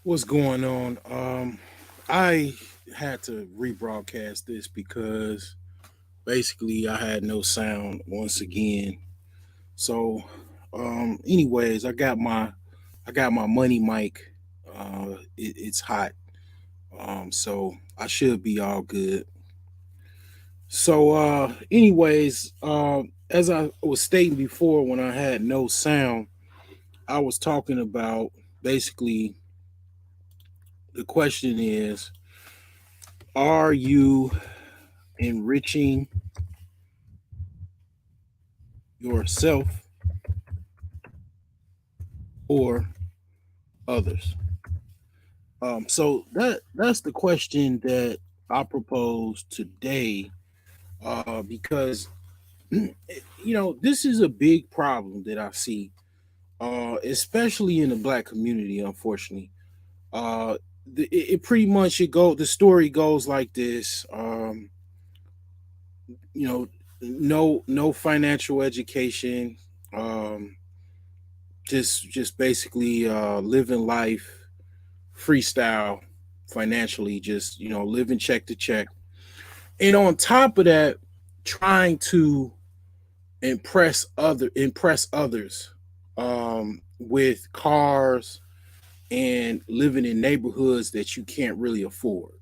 What's going on? I had to rebroadcast this because basically I had no sound once again. So, anyways, I got my money mic. It's hot. So I should be all good. So, anyways, as I was stating before, when I had no sound, I was talking about basically the question is, are you enriching yourself or others? So that's the question that I propose today, because this is a big problem that I see, especially in the black community. Unfortunately, uh, it pretty much it go the story goes like this. You know, no financial education, um, just basically living life freestyle financially, just living check to check, and on top of that, trying to impress others, with cars and living in neighborhoods that you can't really afford.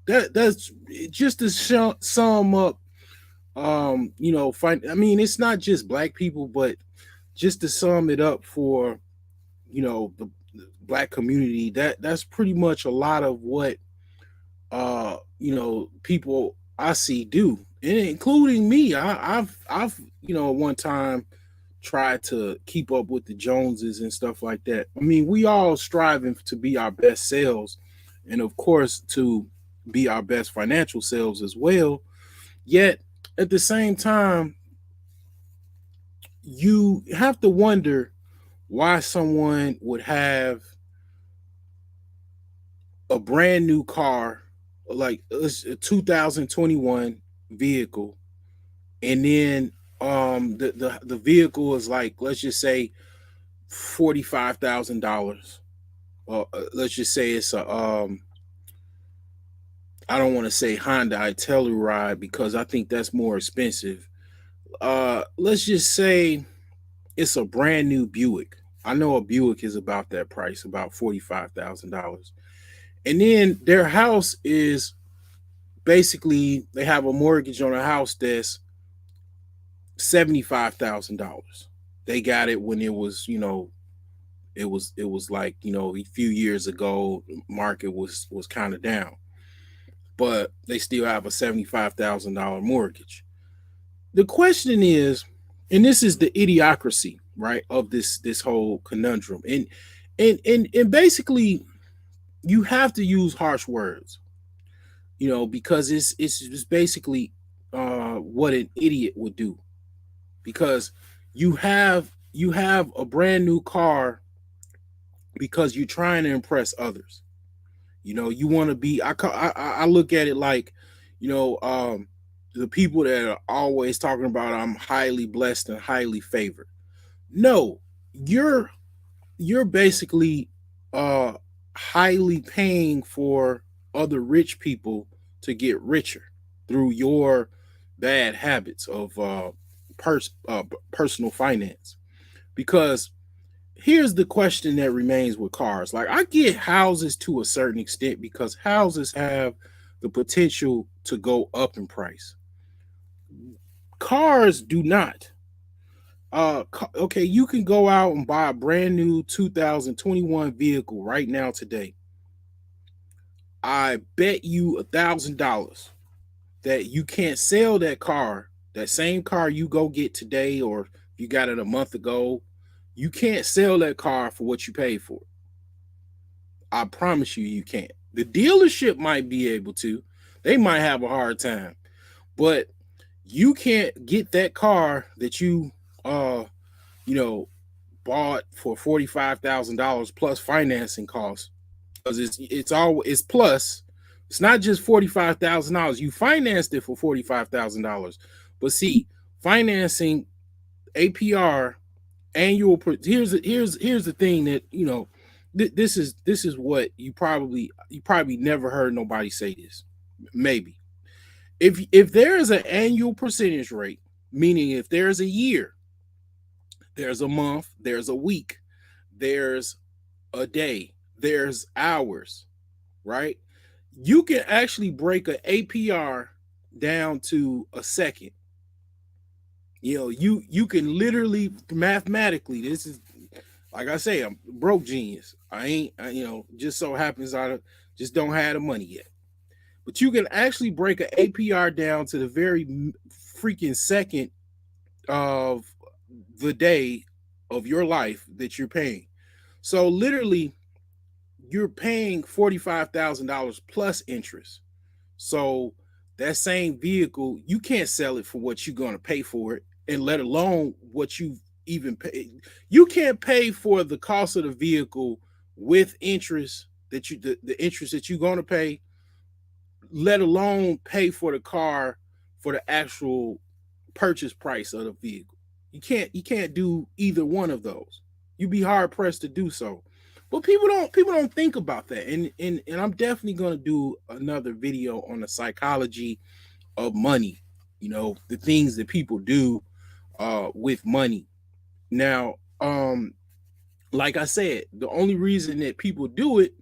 That's just to sum up. I mean, it's not just black people, but just to sum it up for the black community, that's pretty much a lot of what people I see do, and including me. I've one time tried to keep up with the Joneses and stuff like that. I mean, we all striving to be our best selves, and of course to be our best financial selves as well. Yet at the same time, you have to wonder why someone would have a brand new car, like a 2021 vehicle, and then the vehicle is like, let's just say $45,000. Let's just say it's a I don't want to say Honda Telluride because I think that's more expensive. Let's just say it's a brand new Buick. I know a Buick is about that price, about $45,000. And then their house is basically, they have a mortgage on a house that's $75,000. They got it when it was, it was like, a few years ago, market was kind of down, but they still have a $75,000 mortgage. The question is, and this is the idiocracy, right, of this whole conundrum, and basically, you have to use harsh words, because it's basically what an idiot would do, because you have a brand new car because you're trying to impress others. You want to be. I look at it like, you know, um, the people that are always talking about I'm highly blessed and highly favored. No, you're you're basically uh highly paying for other rich people to get richer through your bad habits of personal finance. Because here's the question that remains with cars. Like, I get houses to a certain extent because houses have the potential to go up in price. Cars do not. Okay, you can go out and buy a brand new 2021 vehicle right now today. I bet you $1,000 that you can't sell that car, that same car you go get today, or you got it a month ago. You can't sell that car for what you paid for. I promise you, you can't. The dealership might be able to. They might have a hard time, but you can't get that car that uh you know bought for $45,000 plus financing costs, because it's plus. It's not just $45,000. You financed it for $45,000, but see, financing APR, annual. Here's the thing that This is what you probably never heard nobody say this. Maybe if there is an annual percentage rate, meaning if there's a year, there's a month, there's a week, there's a day, there's hours, right? You can actually break an APR down to a second. You can literally mathematically. This is like I say, I'm broke genius. I ain't, just so happens just don't have the money yet. But you can actually break an APR down to the very freaking second of the day of your life that you're paying. So literally, you're paying $45,000 plus interest. So that same vehicle, you can't sell it for what you're going to pay for it, and let alone what you even pay. You can't pay for the cost of the vehicle with interest the interest that you're going to pay, let alone pay for the car for the actual purchase price of the vehicle. You can't do either one of those. You'd be hard pressed to do so. But people don't think about that. And I'm definitely gonna do another video on the psychology of money, the things that people do with money. Now, like I said, the only reason that people do it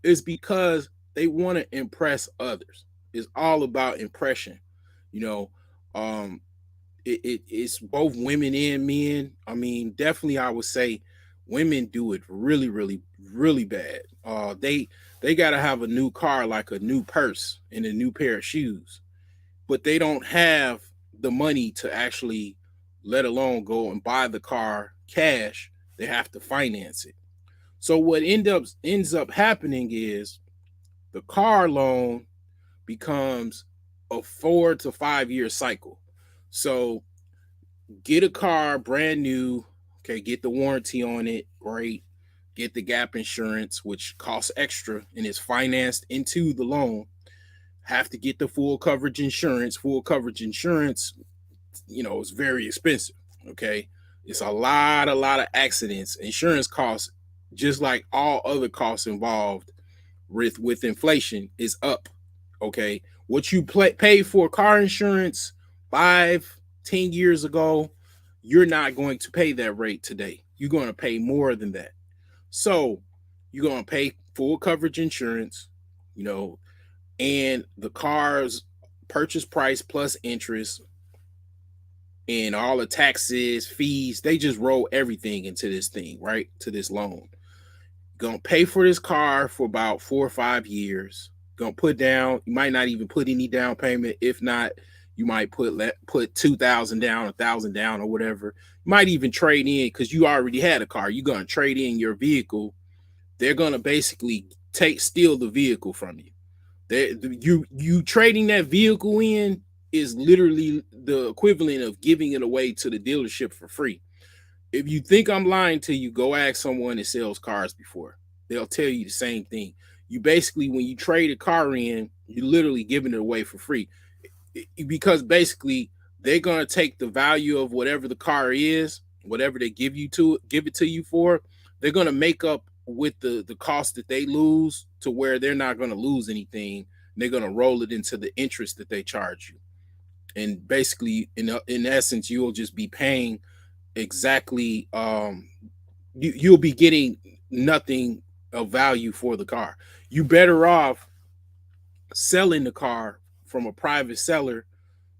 is because they want to impress others. It's all about impression. You know, um, it's both women and men. I mean, definitely, I would say women do it really, really, really bad. They gotta have a new car, like a new purse and a new pair of shoes, but they don't have the money to actually, let alone go and buy the car cash. They have to finance it. So what ends up happening is the car loan becomes a 4 to 5 year cycle. So get a car brand new, okay, get the warranty on it, great. Get the gap insurance, which costs extra and is financed into the loan. Have to get the full coverage insurance. Full coverage insurance, is very expensive. Okay. It's a lot of accidents. Insurance costs, just like all other costs involved with inflation, is up. Okay. What you pay for car insurance 5, 10 years ago, you're not going to pay that rate today. You're going to pay more than that. So you're going to pay full coverage insurance, you know, and the car's purchase price plus interest and all the taxes, fees. They just roll everything into this thing, right? To this loan. Gonna pay for this car for about 4 or 5 years. Gonna put down. You might not even put any down payment. If not, you might put 2,000 down, 1,000 down, or whatever. You might even trade in because you already had a car. You're gonna trade in your vehicle. They're gonna basically steal the vehicle from you. You trading that vehicle in is literally the equivalent of giving it away to the dealership for free. If you think I'm lying to you, go ask someone that sells cars before. They'll tell you the same thing. You basically, when you trade a car in, you're literally giving it away for free, because basically they're gonna take the value of whatever the car is, whatever they give it to you for. They're gonna make up with the cost that they lose to where they're not gonna lose anything. They're gonna roll it into the interest that they charge you, and basically, in essence, you'll just be paying exactly. You'll be getting nothing of value for the car. You better off selling the car from a private seller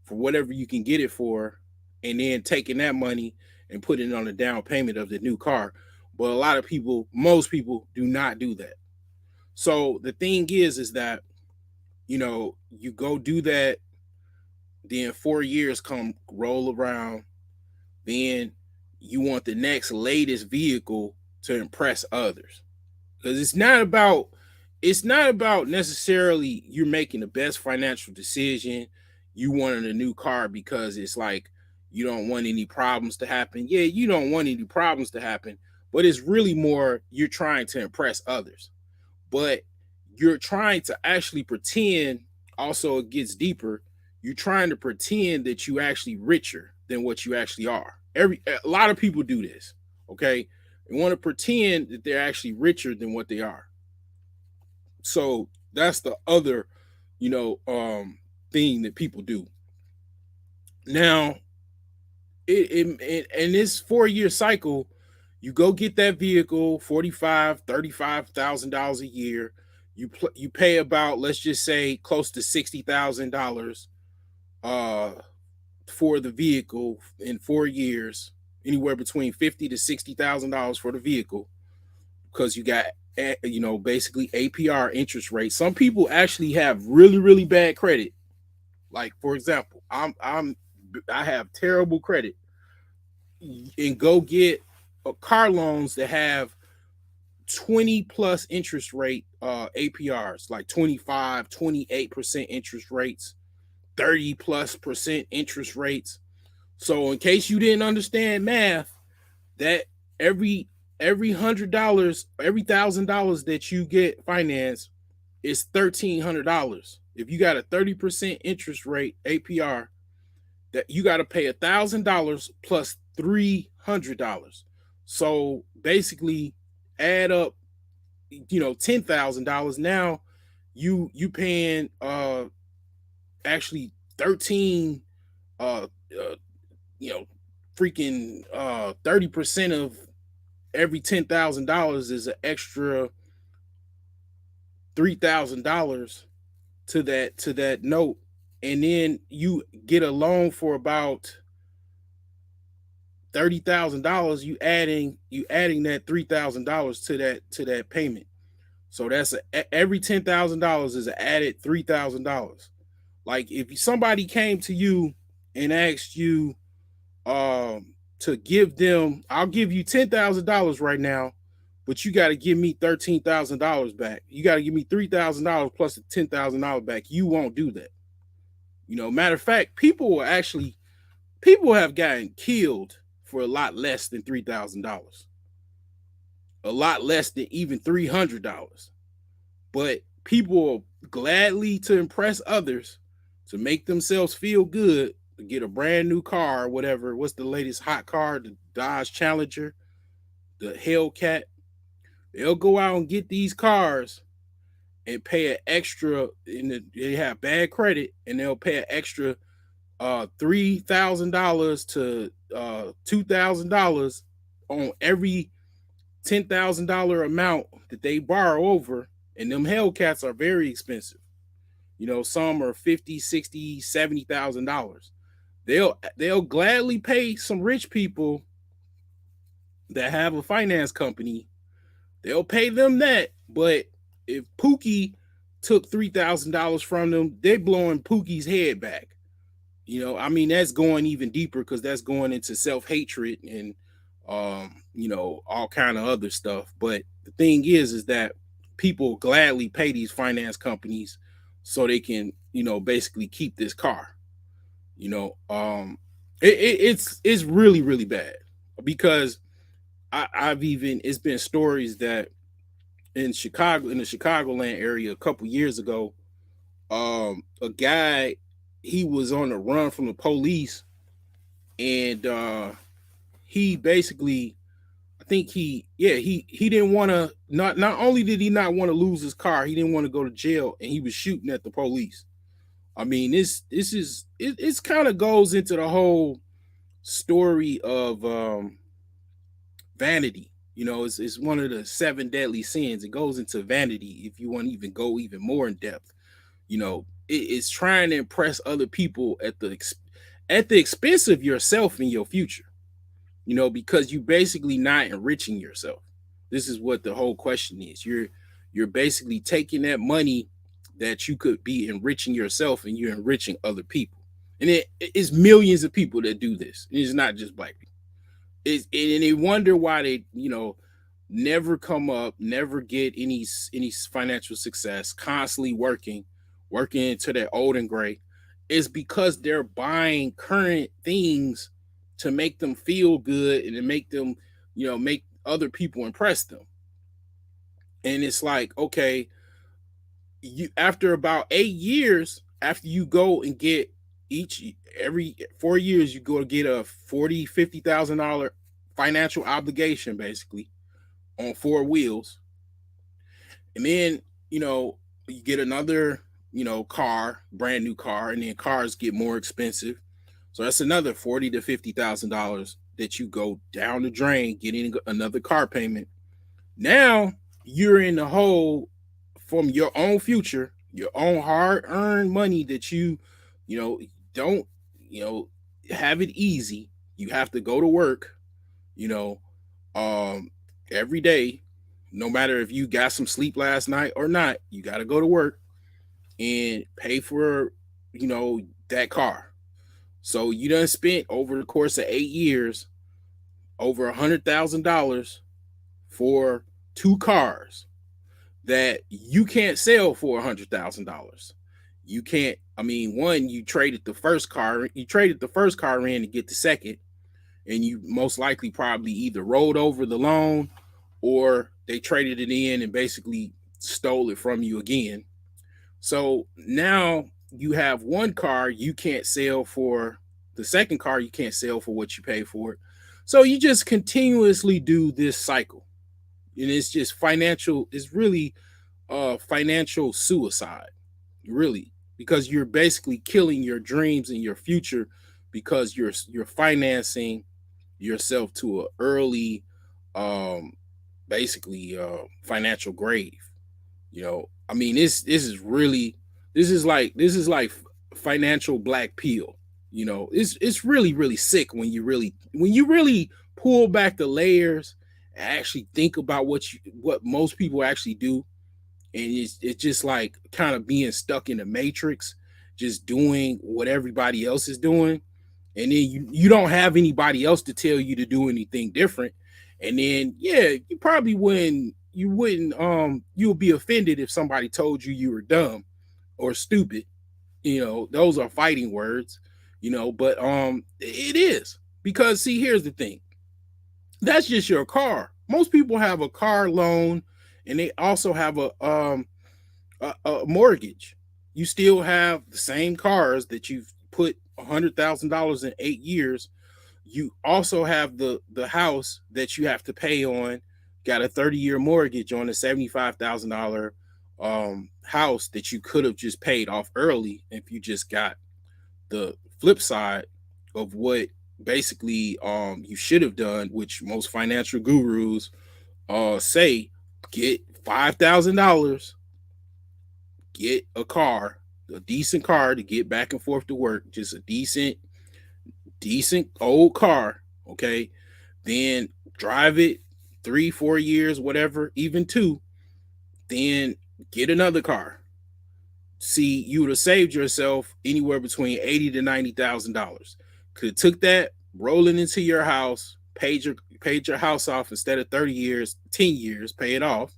for whatever you can get it for, and then taking that money and putting it on the down payment of the new car. But a lot of people, most people, do not do that. So the thing is that, you go do that, then 4 years come roll around, then you want the next latest vehicle to impress others. Because it's not about necessarily you're making the best financial decision. You wanted a new car because it's like you don't want any problems to happen. Yeah, you don't want any problems to happen, but it's really more you're trying to impress others. But you're trying to actually pretend. Also, it gets deeper. You're trying to pretend that you actually richer than what you actually are. A lot of people do this. Okay, They want to pretend that they're actually richer than what they are. So that's the other, you know, thing that people do. Now, in this 4 year cycle, you go get that vehicle, 45, $35,000 a year. You pay about, let's just say, close to $60,000 uh for the vehicle in 4 years, anywhere between $50 to $60,000 for the vehicle, because you got, basically APR interest rate. Some people actually have really really bad credit. Like, for example, I have terrible credit, and go get car loans that have 20 plus interest rate APRs, like 25, 28% interest rates, 30 plus percent interest rates. So in case you didn't understand math, that every $100, every $1,000 that you get financed is $1,300. If you got a 30% interest rate APR, that you got to pay $1,000 plus $300. So basically, add up, $10,000. Now you paying actually 13 uh, uh you know freaking 30% of every $10,000 is an extra $3,000 to that note, and then you get a loan for about $30,000. You adding that $3,000 to that payment. So that's every $10,000 is an added $3,000. Like, if somebody came to you and asked you to give them, I'll give you $10,000 right now, but you got to give me $13,000 back. You got to give me $3,000 plus the $10,000 back. You won't do that. Matter of fact, people have gotten killed for a lot less than $3,000, a lot less than even $300. But people gladly, to impress others, to make themselves feel good, to get a brand new car or whatever. What's the latest hot car? The Dodge Challenger, the Hellcat. They'll go out and get these cars and pay an extra. They have bad credit, and they'll pay an extra $3,000 to $2,000 on every $10,000 amount that they borrow over. And them Hellcats are very expensive. Some are 50, 60, $70,000. They'll gladly pay some rich people that have a finance company. They'll pay them that. But if Pookie took $3,000 from them, they're blowing Pookie's head back. That's going even deeper, because that's going into self-hatred and all kind of other stuff. But the thing is that people gladly pay these finance companies so they can, basically keep this car. It's really really bad, because I've even it's been stories that in Chicago, in the Chicagoland area, a couple years ago, a guy, he was on the run from the police, and he basically, I think he didn't want to, not only did he not want to lose his car, he didn't want to go to jail, and he was shooting at the police. It's kind of goes into the whole story of vanity. It's one of the seven deadly sins. It goes into vanity, if you want to even go even more in depth. It's trying to impress other people at the expense of yourself and your future. Because you basically not enriching yourself. This is what the whole question is. You're basically taking that money that you could be enriching yourself, and you're enriching other people. And it's millions of people that do this. It's not just black people. And they wonder why they, never come up, never get any financial success, constantly working into their old and gray. Is because they're buying current things to make them feel good and to make them, make other people impress them. And it's like, okay, you, after about 8 years, after you go and get every 4 years, you go to get a $40,000, $50,000 financial obligation, basically. on four wheels, and then you get another car, brand new car, and then cars get more expensive. So that's another $40,000 to $50,000 that you go down the drain getting another car payment. Now you're in the hole from your own future, your own hard-earned money that you know, don't, you know, have it easy. You have to go to work, you know, um, every day, no matter if you got some sleep last night or not. You got to go to work and pay for, that car. So you done spent over the course of 8 years over $100,000 for two cars that you can't sell for $100,000. You can't. I mean, one, you traded the first car in to get the second, and you most likely probably either rolled over the loan or they traded it in and basically stole it from you again. So now you have one car you can't sell for the second car, you can't sell for what you pay for it. So you just continuously do this cycle. And it's just financial, it's really financial suicide, really, because you're basically killing your dreams and your future because you're financing yourself to a early um basically financial grave. I mean, this is like financial black pill. It's really really sick when you really pull back the layers and actually think about what most people actually do. And it's just like kind of being stuck in the matrix, just doing what everybody else is doing, and then you don't have anybody else to tell you to do anything different. And then yeah, you'll be offended if somebody told you were dumb or stupid. Those are fighting words. But it is, because see, here's the thing. That's just your car. Most people have a car loan, and they also have a mortgage. You still have the same cars that you've put $100,000 in 8 years. You also have the house that you have to pay on. Got a 30-year mortgage on a $75,000 house that you could have just paid off early if you just got the flip side of what basically you should have done, which most financial gurus say. Get $5,000, get a decent car to get back and forth to work, just a decent old car, okay? Then drive it 3 4 years, whatever, even two, then get another car. See, you would have saved yourself anywhere between $80,000 to $90,000. Could have took that, roll it into your house, paid your house off instead of 30 years, 10 years, pay it off,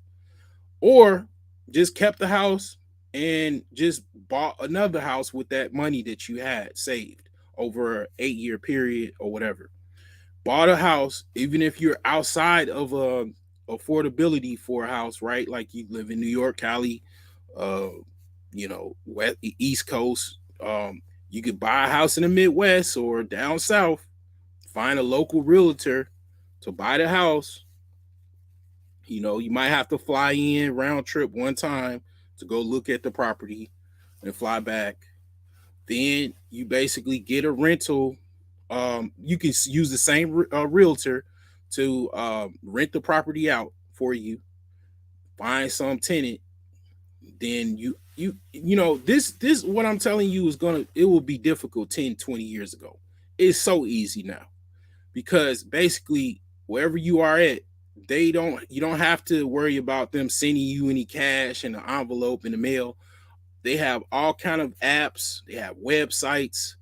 or just kept the house and just bought another house with that money that you had saved over an 8 year period or whatever. Bought a house, even if you're outside of affordability for a house, right? Like you live in New York, Cali, uh, West East Coast. You could buy a house in the Midwest or down south. Find a local realtor to buy the house. You might have to fly in round trip one time to go look at the property and fly back. Then you basically get a rental. You can use the same realtor to rent the property out for you. Find some tenant. Then this what I'm telling you it will be difficult 10, 20 years ago. It's so easy now, because basically wherever you are at, you don't have to worry about them sending you any cash in an envelope in the mail. They have all kind of apps, they have websites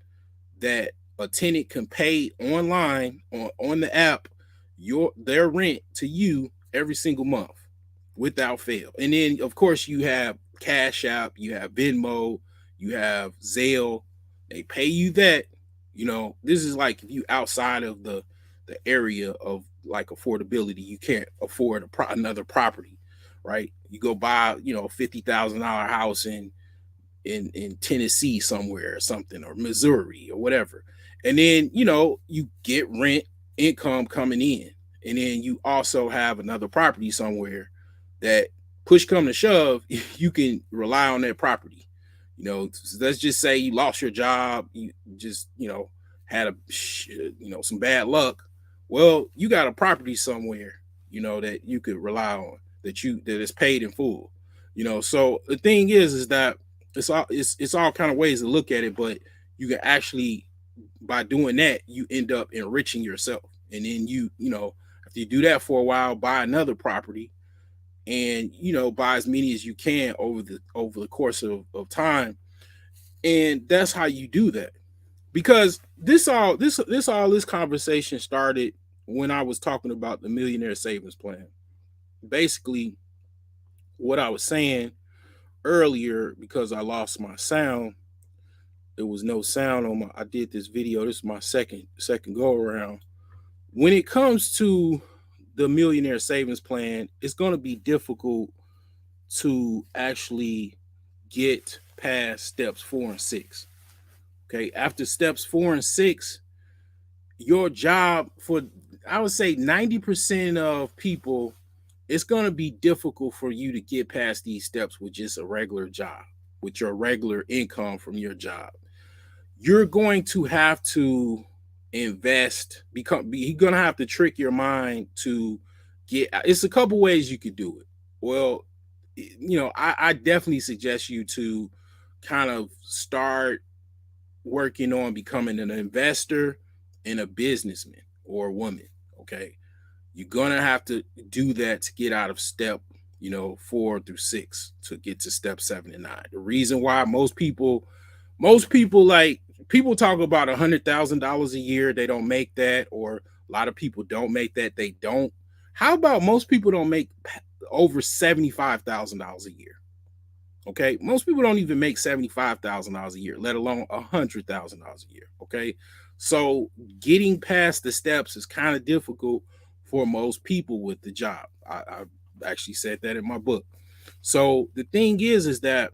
that a tenant can pay online on the app their rent to you every single month without fail. And then of course you have Cashapp, you have Venmo, you have Zelle. They pay you that. This is like if you outside of the area of like affordability, you can't afford another property, right? You go buy $50,000 house in Tennessee somewhere or something, or Missouri or whatever, and then you get rent income coming in. and then you also have another property somewhere that push come to shove, you can rely on that property. Let's just say you lost your job, you just had some bad luck. Well, you got a property somewhere, that you could rely on, that is paid in full. So the thing is that it's all kind of ways to look at it, but you can actually, by doing that, you end up enriching yourself. And then after you do that for a while, buy another property, and buy as many as you can over the course of time. And that's how you do that. Because this conversation started when I was talking about the Millionaire Savings Plan. Basically, what I was saying earlier, because I lost my sound, there was no sound on my I did this video. This is my second go around. When it comes to the Millionaire Savings Plan, it's going to be difficult to actually get past steps 4 and 6. Okay, after steps 4 and 6, your job, for I would say 90% of people, it's going to be difficult for you to get past these steps with just a regular job, with your regular income from your job. You're going to have to invest, you're going to have to trick your mind to it's a couple ways you could do it. Well, I definitely suggest you to kind of start working on becoming an investor and a businessman or a woman. Okay, you're gonna have to do that to get out of step 4 through 6 to get to step 7 and 9. The reason why most people like, people talk about $100,000 a year, they don't make that, or a lot of people don't make that, they don't. How about most people don't make over $75,000 a year? Okay, most people don't even make $75,000 a year, let alone $100,000 a year. Okay, so getting past the steps is kind of difficult for most people with the job. I actually said that in my book. So the thing is that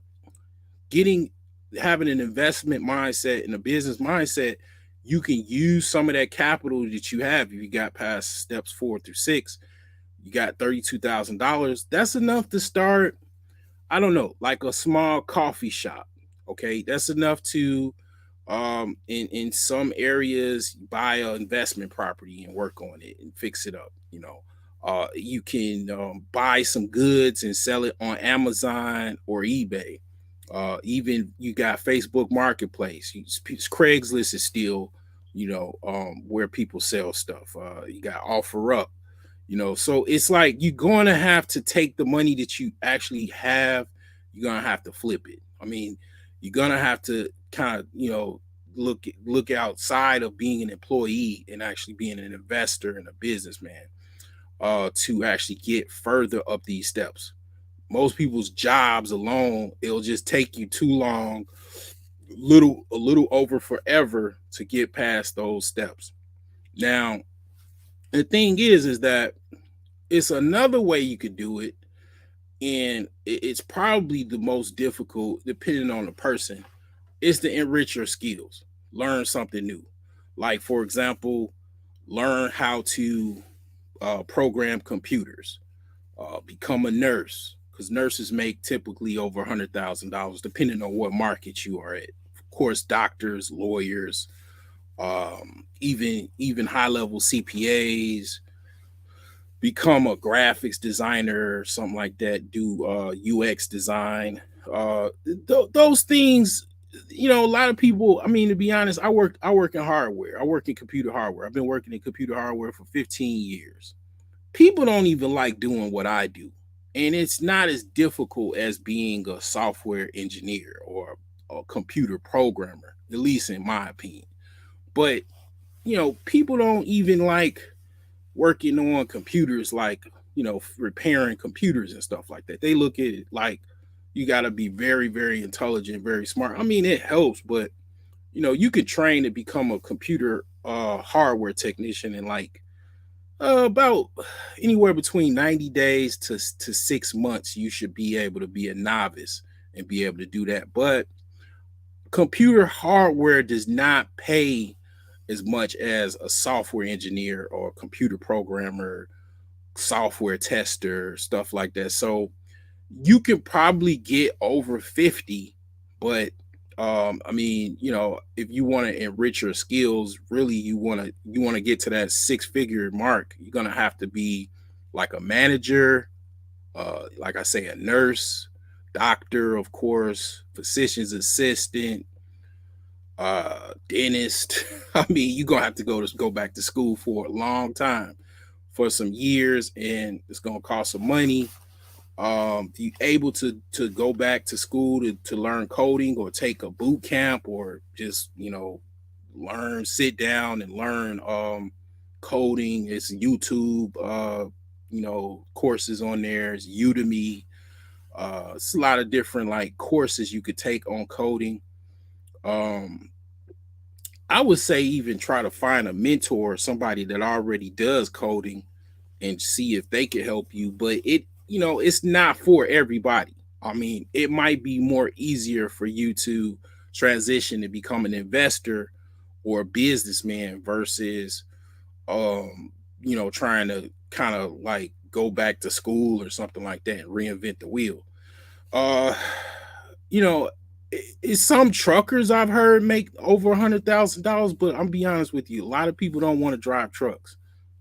having an investment mindset and a business mindset, you can use some of that capital that you have. If you got past steps 4 through 6, you got $32,000. That's enough to start, I don't know, like a small coffee shop. Okay, that's enough to in some areas buy an investment property and work on it and fix it up. You can buy some goods and sell it on Amazon or eBay. Even you got Facebook Marketplace. Craigslist is still where people sell stuff. You got OfferUp. So it's like you're going to have to take the money that you actually have, you're going to have to flip it. I mean, you're going to have to kind of look outside of being an employee and actually being an investor and a businessman to actually get further up these steps. Most people's jobs alone, it'll just take you too long, a little over forever, to get past those steps. Now, the thing is that it's another way you could do it, and it's probably the most difficult depending on the person. Is to enrich your skills, learn something new. Like, for example, learn how to program computers, become a nurse, because nurses make typically over $100,000 depending on what market you are at. Of course, doctors, lawyers, even high level CPAs, become a graphics designer or something like that, do UX design. Those things, a lot of people, I mean, to be honest, I work in hardware. I work in computer hardware. I've been working in computer hardware for 15 years. People don't even like doing what I do. And it's not as difficult as being a software engineer or a computer programmer, at least in my opinion. But, people don't even like working on computers, like, repairing computers and stuff like that. They look at it like you got to be very, very intelligent, very smart. I mean, it helps, but, you could train to become a computer hardware technician in like about anywhere between 90 days to 6 months. You should be able to be a novice and be able to do that. But computer hardware does not pay as much as a software engineer or a computer programmer, software tester, stuff like that. So you could probably get over 50, but I mean, if you want to enrich your skills, really you want to get to that six-figure mark, you're going to have to be like a manager, like I say, a nurse, doctor, of course, physician's assistant, dentist. I mean, you're gonna have to go back to school for a long time, for some years, and it's gonna cost some money. If you able to go back to school to learn coding or take a boot camp or just learn, sit down and learn coding. It's YouTube courses on there. It's Udemy. It's a lot of different like courses you could take on coding. um I would say even try to find a mentor, somebody that already does coding, and see if they can help you. But it's not for everybody. I mean, it might be more easier for you to transition to become an investor or a businessman versus trying to kind of like go back to school or something like that and reinvent the wheel. Uh, you know, some truckers I've heard make over $100,000, but I'm be honest with you, a lot of people don't want to drive trucks.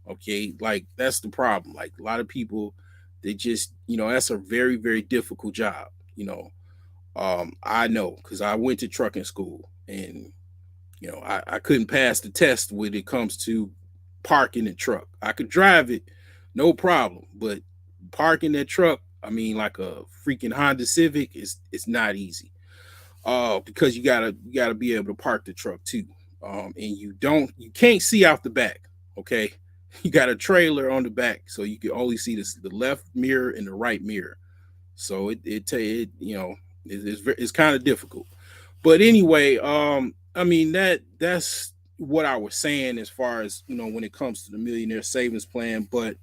Okay, like that's the problem. Like a lot of people, they just that's a very very difficult job. I know because I went to trucking school, and I couldn't pass the test when it comes to parking the truck. I could drive it, no problem, but parking that truck, I mean, like a freaking Honda Civic, is it's not easy. Because you gotta be able to park the truck too. And you can't see out the back. Okay, you got a trailer on the back, so you can only see the left mirror and the right mirror. So it's kind of difficult. But anyway, I mean that's what I was saying as far as when it comes to the millionaire savings plan. But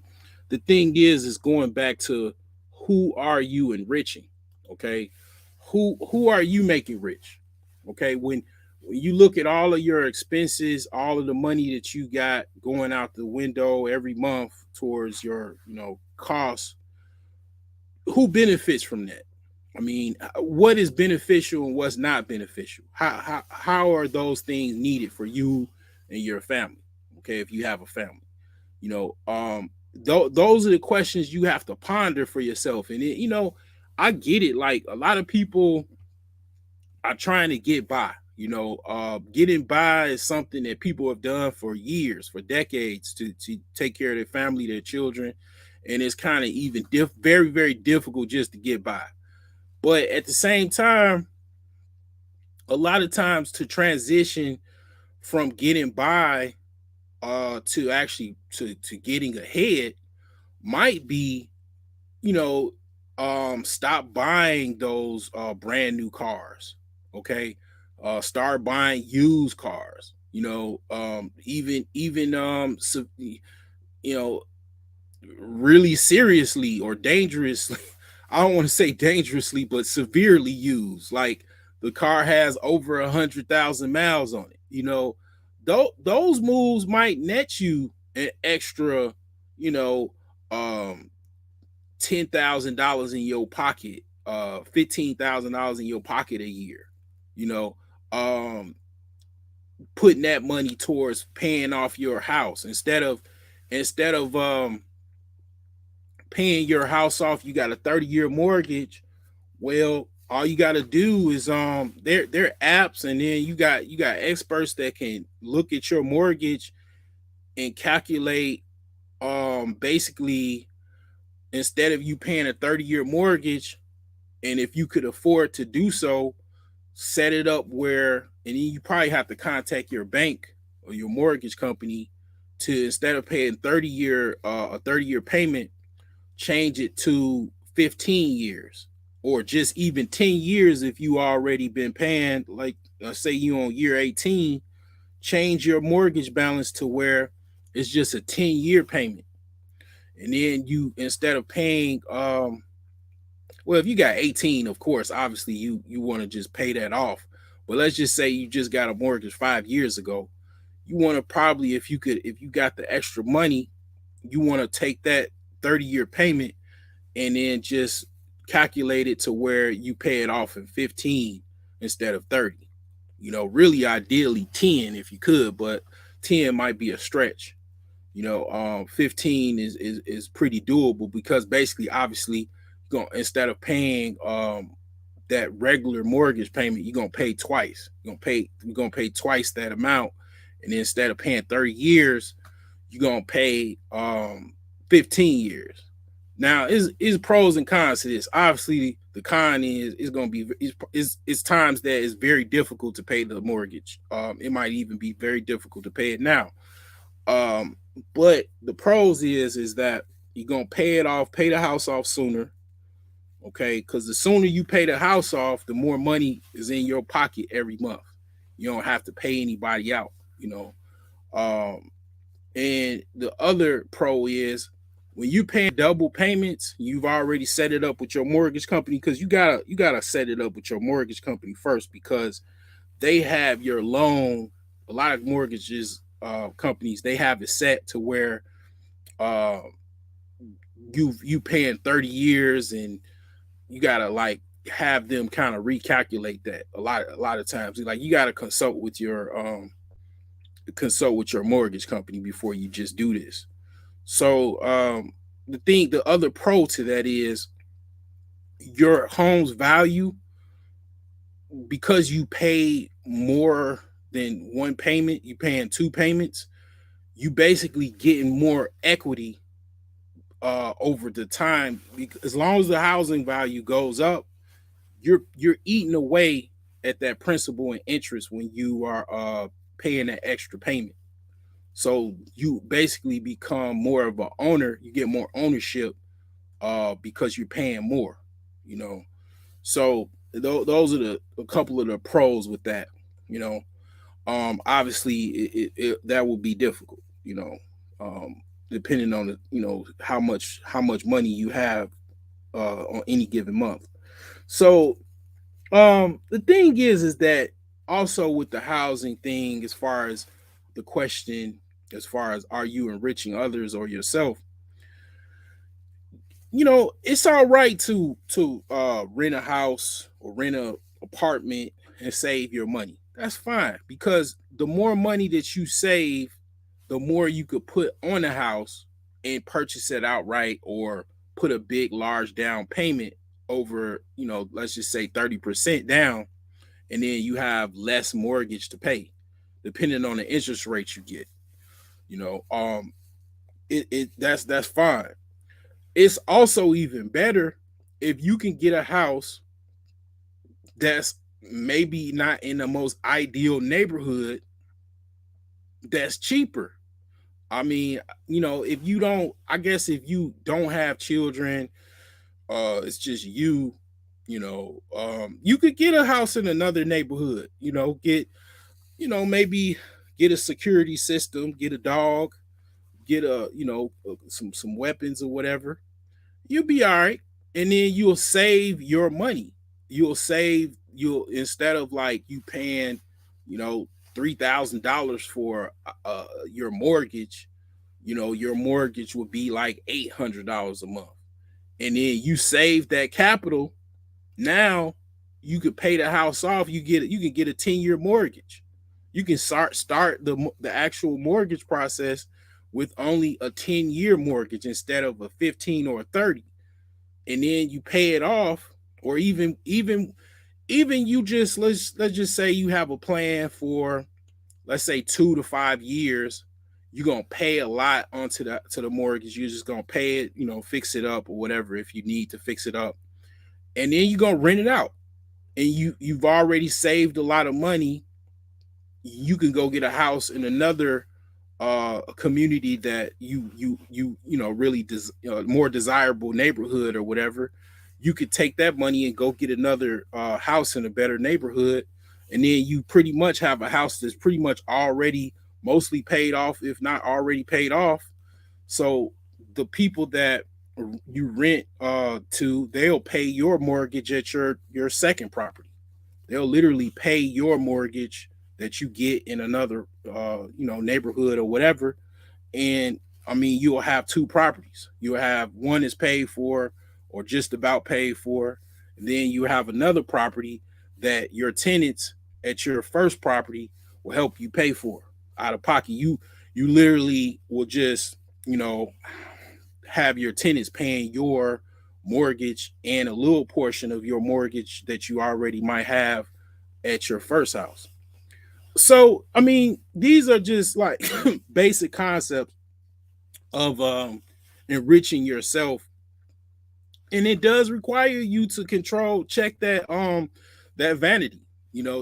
the thing is going back to, who are you enriching? Okay, who are you making rich? Okay, when you look at all of your expenses, all of the money that you got going out the window every month towards your costs, who benefits from that? I mean, what is beneficial and what's not beneficial? How are those things needed for you and your family? Okay, if you have a family, those are the questions you have to ponder for yourself. And I get it. Like a lot of people are trying to get by. Getting by is something that people have done for years, for decades, to take care of their family, their children, and it's kind of even very very difficult just to get by. But at the same time, a lot of times to transition from getting by to actually to getting ahead might be, you know, stop buying those brand new cars. Okay. Start buying used cars. Even so, know, really seriously or dangerously. I don't want to say dangerously, but severely used. Like the car has over 100,000 miles on it. Those moves might net you an extra, you know, um, $10,000 in your pocket, $15,000 in your pocket a year. You know, um, putting that money towards paying off your house instead of paying your house off. You got a 30-year mortgage. Well, all you got to do is there are apps, and then you got experts that can look at your mortgage and calculate basically, instead of you paying a 30-year mortgage, and if you could afford to do so, set it up where, and then you probably have to contact your bank or your mortgage company to, instead of paying 30-year a 30-year payment, change it to 15 years, or just even 10 years if you already been paying, like say you on year 18, change your mortgage balance to where it's just a 10-year payment. And then you, instead of paying well, if you got 18, of course, obviously you want to just pay that off. But let's just say you just got a mortgage 5 years ago. you want to probably, if you got the extra money, you want to take that 30-year payment and then just calculate it to where you pay it off in 15 instead of 30. Really ideally 10 if you could, but 10 might be a stretch. 15 is pretty doable, because basically, obviously, instead of paying that regular mortgage payment, you're gonna pay twice. You're gonna pay twice that amount, and then instead of paying 30 years, you're gonna pay 15 years. Now, is pros and cons to this. Obviously, the con is going to be is times that it's very difficult to pay the mortgage. It might even be very difficult to pay it now. Um, but the pros is that you're gonna pay it off, pay the house off sooner. Okay, because the sooner you pay the house off, the more money is in your pocket every month. You don't have to pay anybody out. You know, um, and the other pro is when you pay double payments, you've already set it up with your mortgage company, because you gotta set it up with your mortgage company first, because they have your loan. A lot of mortgages companies, they have it set to where uh, you paying 30 years, and you gotta like have them kind of recalculate that a lot of times. Like, you gotta consult with your mortgage company before you just do this. So the other pro to that is your home's value, because you pay more than one payment, you paying two payments, you basically getting more equity over the time. As long as the housing value goes up, you're eating away at that principal and interest when you are paying that extra payment. So you basically become more of an owner. You get more ownership because you're paying more. You know, so those are a couple of the pros with that. You know, obviously that will be difficult. Depending on how much money you have on any given month. So the thing is that also with the housing thing, as far as the question, as far as are you enriching others or yourself, it's all right to rent a house or rent a apartment and save your money. That's fine, because the more money that you save, the more you could put on a house and purchase it outright, or put a big large down payment over, let's just say 30% down, and then you have less mortgage to pay depending on the interest rate you get. You know, that's fine. It's also even better if you can get a house that's maybe not in the most ideal neighborhood, that's cheaper. I mean, if you don't, I guess if you don't have children, it's just you could get a house in another neighborhood, maybe get a security system, get a dog, get some weapons or whatever. You'll be all right. And then you'll save your money. You'll instead of like you paying, $3,000 for your mortgage, your mortgage would be like $800 a month. And then you save that capital. Now you could pay the house off. You can get a 10-year mortgage. You can start the actual mortgage process with only a 10-year mortgage instead of a 15 or a 30. And then you pay it off, or even you just let's just say you have a plan for, let's say, 2 to 5 years. You're gonna pay a lot onto the mortgage. You're just gonna pay it, fix it up or whatever if you need to fix it up, and then you're gonna rent it out. And you've already saved a lot of money. You can go get a house in another community that really more desirable neighborhood or whatever. You could take that money and go get another house in a better neighborhood, and then you pretty much have a house that's pretty much already mostly paid off, if not already paid off. So the people that you rent to, they'll pay your mortgage at your second property. They'll literally pay your mortgage that you get in another neighborhood or whatever. And I mean, you'll have two properties. You'll have one is paid for or just about paid for. And then you have another property that your tenants at your first property will help you pay for out of pocket. You literally will just, you know, have your tenants paying your mortgage and a little portion of your mortgage that you already might have at your first house. So, I mean, these are just like basic concepts of enriching yourself, and it does require you to control, check that vanity,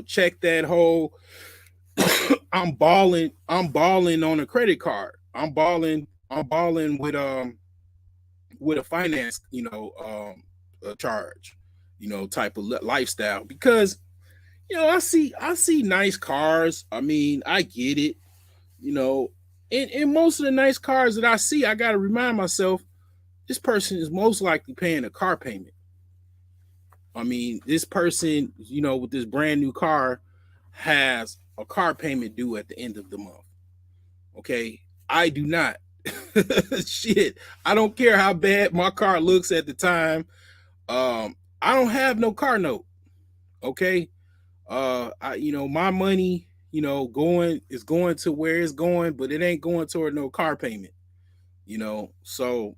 check that whole I'm balling on a credit card, I'm balling with a finance, a charge, type of lifestyle. Because I see nice cars. I mean, I get it, you know and most of the nice cars that I see, I got to remind myself, this person is most likely paying a car payment. I mean, this person, with this brand new car, has a car payment due at the end of the month. Okay. I do not. Shit. I don't care how bad my car looks at the time. I don't have no car note. Okay. My money, going to where it's going, but it ain't going toward no car payment. So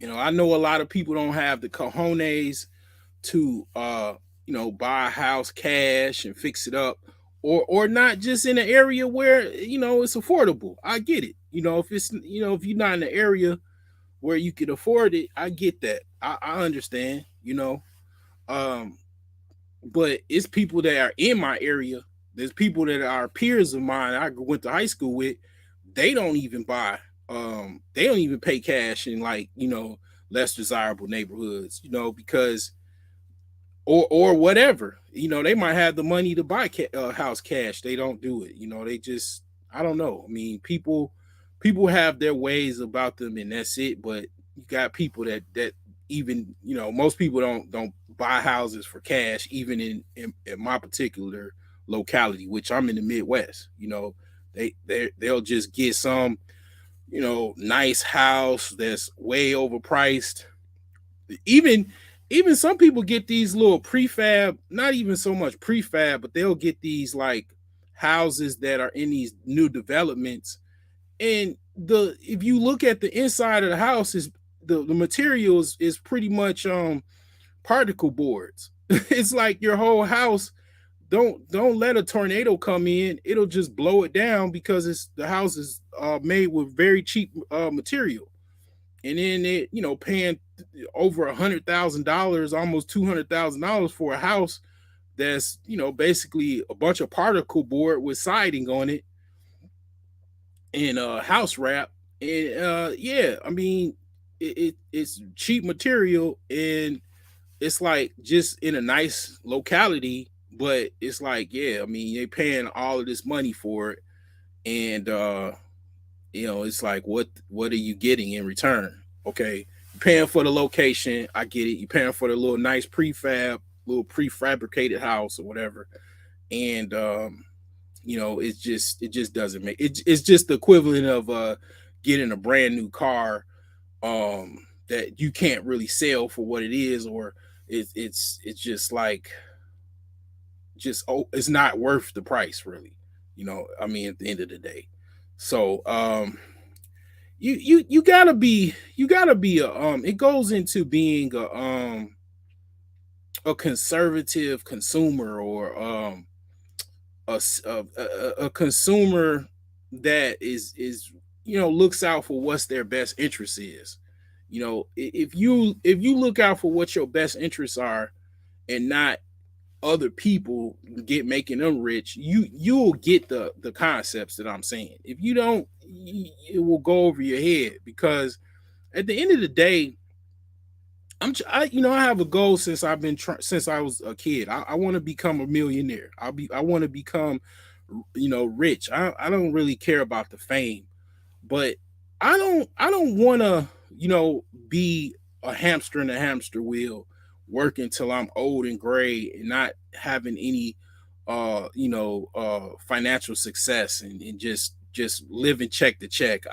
I know a lot of people don't have the cojones to buy a house cash and fix it up, or not just in an area where it's affordable. I get it. If you're not in an area where you can afford it, I get that. I understand. Um, but it's people that are in my area. There's people that are peers of mine I went to high school with. They don't even buy. They don't even pay cash in, like, less desirable neighborhoods. Because or whatever. They might have the money to buy house cash. They don't do it. They just, I don't know. I mean, people have their ways about them, and that's it. But you got people that even, most people don't buy houses for cash, even in my particular locality, which I'm in the Midwest. They'll just get some nice house that's way overpriced. Even some people get these little prefab, not even so much prefab, but they'll get these like houses that are in these new developments. And if you look at the inside of the house, is the materials is pretty much particle boards. It's like your whole house, don't let a tornado come in, it'll just blow it down, because the house is made with very cheap material. And then paying over $100,000, almost $200,000 for a house that's basically a bunch of particle board with siding on it and house wrap. And yeah, I mean, it's cheap material, and it's like just in a nice locality, but it's like, yeah, I mean, they're paying all of this money for it. And it's like, what are you getting in return? Okay, you're paying for the location, I get it. You're paying for the little nice little prefabricated house or whatever. And it just doesn't make it's just the equivalent of getting a brand new car that you can't really sell for what it is, or it's just like, it's not worth the price, really. I mean, at the end of the day. So you gotta be it goes into being a conservative consumer, or a consumer that is looks out for what's their best interest is. If you look out for what your best interests are, and not other people making them rich, you'll get the concepts that I'm saying. If you don't, it will go over your head, because at the end of the day, I have a goal since since I was a kid. I want to become a millionaire. I want to become rich. I don't really care about the fame, but I don't want to be a hamster in a hamster wheel, working till I'm old and gray and not having any financial success and just living check to check.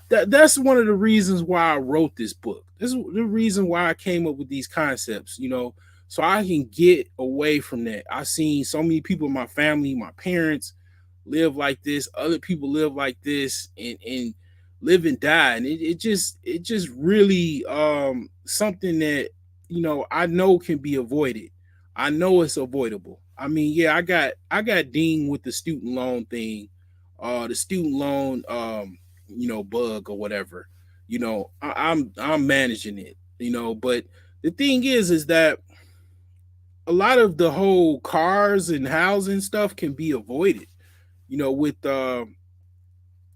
That's one of the reasons why I wrote this book. This is the reason why I came up with these concepts, so I can get away from that. I've seen so many people in my family, my parents live like this, other people live like this, and live and die. And it just really something that I know can be avoided. I know it's avoidable. I mean, yeah, I got dinged with the student loan thing, the student loan bug or whatever. I'm managing it, but the thing is that a lot of the whole cars and housing stuff can be avoided, with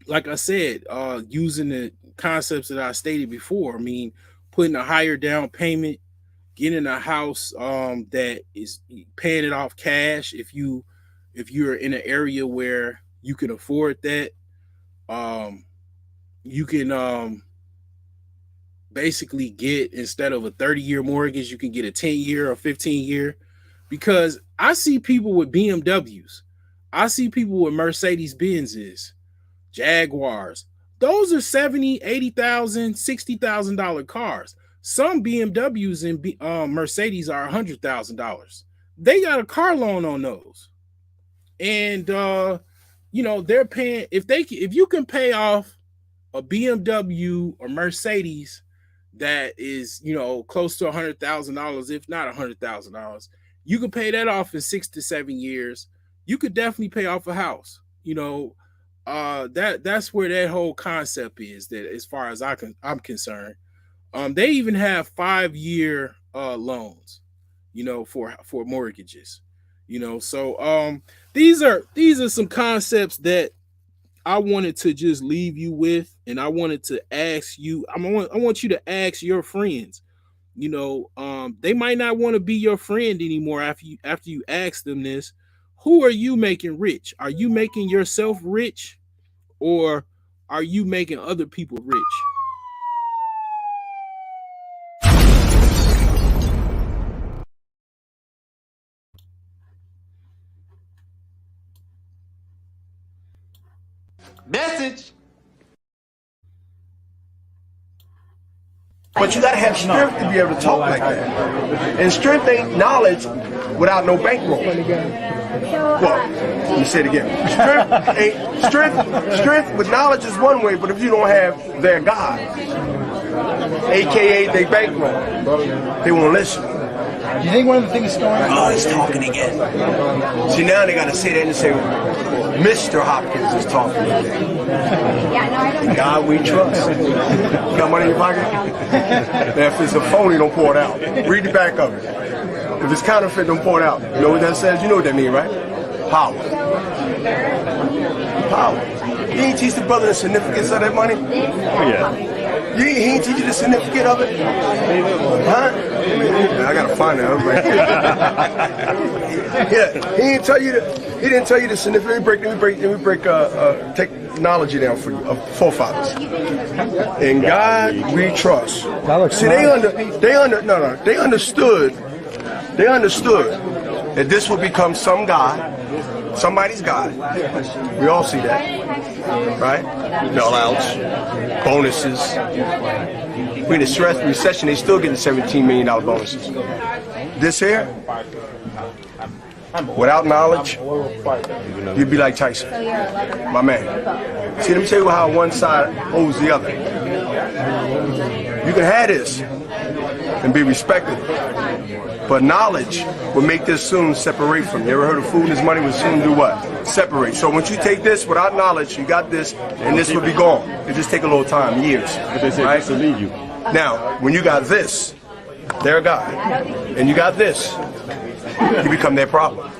like I said, using the concepts that I stated before. I mean, putting a higher down payment, getting a house that is paying it off cash if you're in an area where you can afford that. You can basically get, instead of a 30-year mortgage, you can get a 10-year or 15-year, because I see people with BMWs. I see people with Mercedes Benzes, Jaguars. Those are $70,000, $80,000, $60,000 cars. Some BMWs and Mercedes are $100,000. They got a car loan on those, and they're paying. If you can pay off a BMW or Mercedes that is close to $100,000, if not $100,000, you can pay that off in 6 to 7 years. You could definitely pay off a house. That's where that whole concept is. That, as far as I'm concerned, they even have 5-year loans, for mortgages. So these are some concepts that I wanted to just leave you with, and I wanted to ask you. I want you to ask your friends. They might not want to be your friend anymore after you ask them this. Who are you making rich? Are you making yourself rich, or are you making other people rich? Message. But you got to have strength to be able to talk like that. And strength ain't knowledge without no bankroll. Well, let me say it again. Strength with knowledge is one way, but if you don't have their God, aka their bankroll, they won't listen. Do you think one of the things going on? Oh, he's talking again. See, now they got to say that and say, Mr. Hopkins is talking again. God we trust. You got money in your pocket? Now, if it's a phony, don't pour it out. Read the back of it. If it's counterfeit, don't pour it out. You know what that says? You know what that means, right? Power. Power. You ain't teach the brother the significance of that money? Oh, yeah. He ain't teach you the significance of it? Huh? I gotta find that. Yeah, he didn't tell you the significance. Let me break technology down for you, of forefathers. In God we trust. See, they understood that this would become some God, somebody's God. We all see that, right? Bailouts, bonuses. We in the recession, they still getting $17 million bonuses. This here, without knowledge, you'd be like Tyson, my man. See, let me tell you how one side owes the other. You can have this and be respected, but knowledge will make this soon separate from you. Ever heard of food and his money will soon do what? Separate. So once you take this without knowledge, you got this, and this will be gone. It just take a little time, years. But they say right? To leave you. Now, when you got this, they're God, and you got this, you become their problem.